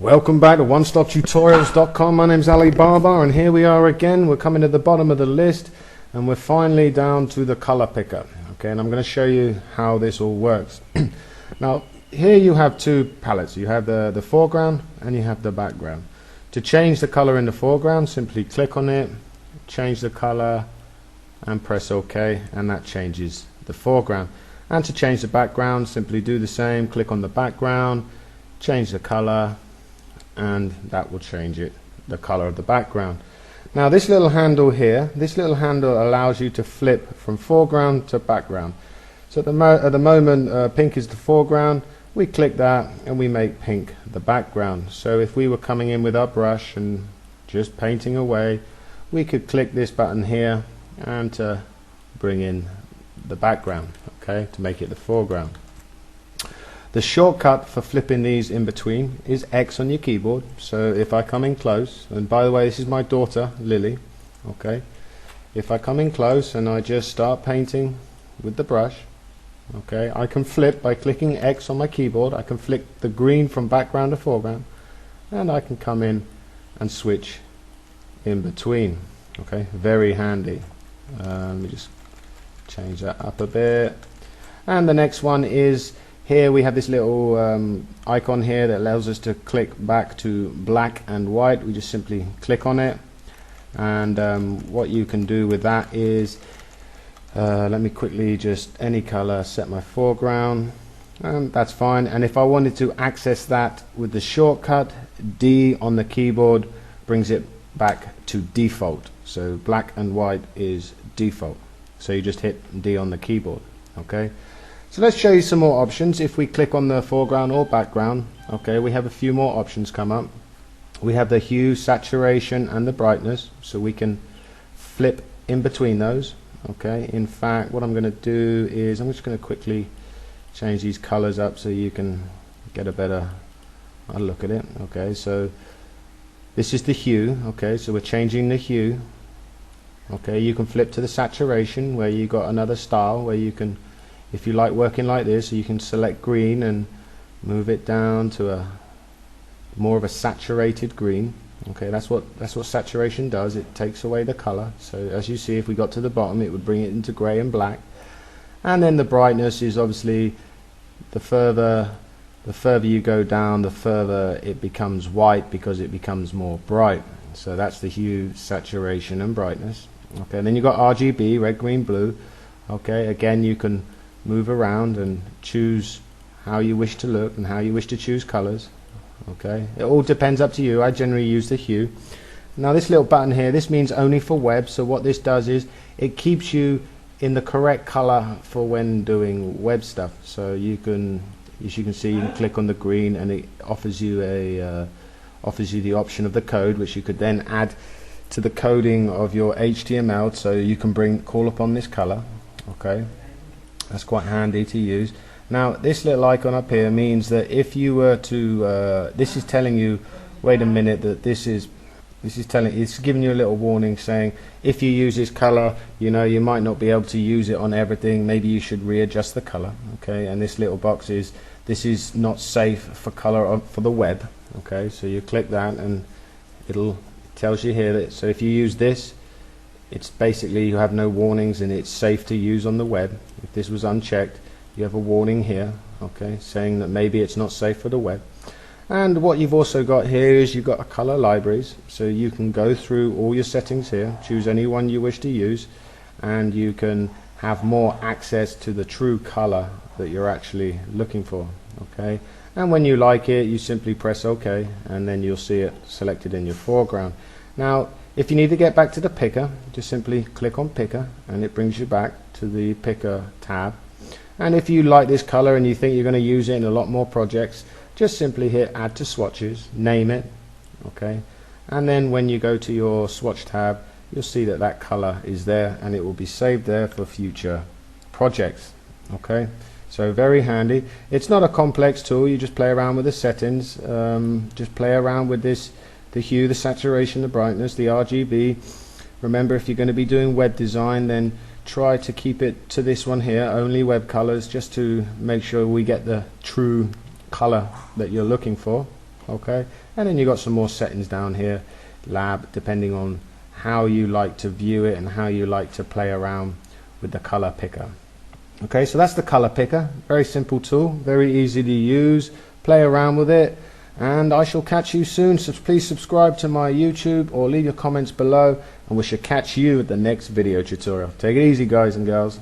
Welcome back to OneStopTutorials.com. My name's Ali Baba, and here we are again. We're coming to the bottom of the list, and we're finally down to the color picker. Okay, and I'm going to show you how this all works. Now, here you have two palettes. You have the foreground and you have the background. To change the color in the foreground, simply click on it, change the color, and press OK, and that changes the foreground. And to change the background, simply do the same. Click on the background, change the color, and that will change the color of the background. Now this little handle here, allows you to flip from foreground to background. So at the moment pink is the foreground. We click that and we make pink the background. So if we were coming in with our brush and just painting away, we could click this button here and to bring in the background, okay, to make it the foreground. The shortcut for flipping these in between is X on your keyboard. So if I come in close, and by the way, this is my daughter Lily, okay, if I come in close and I just start painting with the brush, okay, I can flip by clicking X on my keyboard. I can flick the green from background to foreground, and I can come in and switch in between. Okay, very handy. Let me just change that up a bit. And the next one is, here we have this little icon here that allows us to click back to black and white. We just simply click on it, and what you can do with that is, let me quickly just any color, set my foreground, and that's fine. And if I wanted to access that with the shortcut, D on the keyboard brings it back to default. So black and white is default. So you just hit D on the keyboard. Okay. So let's show you some more options. If we click on the foreground or background, okay, we have a few more options come up. We have the hue, saturation, and the brightness, so we can flip in between those. Okay, in fact, what I'm going to do is I'm just going to quickly change these colors up so you can get a better look at it. Okay, so this is the hue. Okay, so we're changing the hue. Okay, you can flip to the saturation, where you got another style where you can, if you like working like this, you can select green and move it down to a more of a saturated green. Okay, that's what saturation does. It takes away the color. So as you see, if we got to the bottom, it would bring it into gray and black. And then the brightness is obviously the further you go down, the further it becomes white, because it becomes more bright. So that's the hue, saturation, and brightness. Okay, and then you've got RGB, red, green, blue. Okay, again, you can move around and choose how you wish to look and how you wish to choose colors. Okay, it all depends, up to you. I generally use the hue. Now this little button here, this means only for web. So what this does is it keeps you in the correct color for when doing web stuff. So you can, as you can see, you can click on the green and it offers you the option of the code, which you could then add to the coding of your HTML, so you can call upon this color. Okay, that's quite handy to use. Now this little icon up here means that if you were to this is telling you, wait a minute, that it's giving you a little warning saying if you use this color, you know, you might not be able to use it on everything. Maybe you should readjust the color. Okay, and this little box is, this is not safe for color for the web. Okay, so you click that and it tells you here that, so if you use this, it's basically, you have no warnings and it's safe to use on the web. If this was unchecked, you have a warning here, okay, saying that maybe it's not safe for the web. And what you've also got here is you've got a color libraries, so you can go through all your settings here, choose any one you wish to use, and you can have more access to the true color that you're actually looking for. Okay, and when you like it, you simply press OK, and then you'll see it selected in your foreground. Now if you need to get back to the picker, just simply click on picker and it brings you back to the picker tab. And if you like this color and you think you're going to use it in a lot more projects, just simply hit add to swatches, name it, okay, and then when you go to your swatch tab, you'll see that that color is there and it will be saved there for future projects. Okay, so very handy. It's not a complex tool. You just play around with the settings, just play around with this, the hue, the saturation, the brightness, the RGB. Remember, if you're going to be doing web design, then try to keep it to this one here, only web colors, just to make sure we get the true color that you're looking for. Okay, and then you got some more settings down here, lab, depending on how you like to view it and how you like to play around with the color picker. Okay, so that's the color picker. Very simple tool, very easy to use. Play around with it, and I shall catch you soon. So please subscribe to my YouTube or leave your comments below, and we shall catch you at the next video tutorial. Take it easy, guys and girls.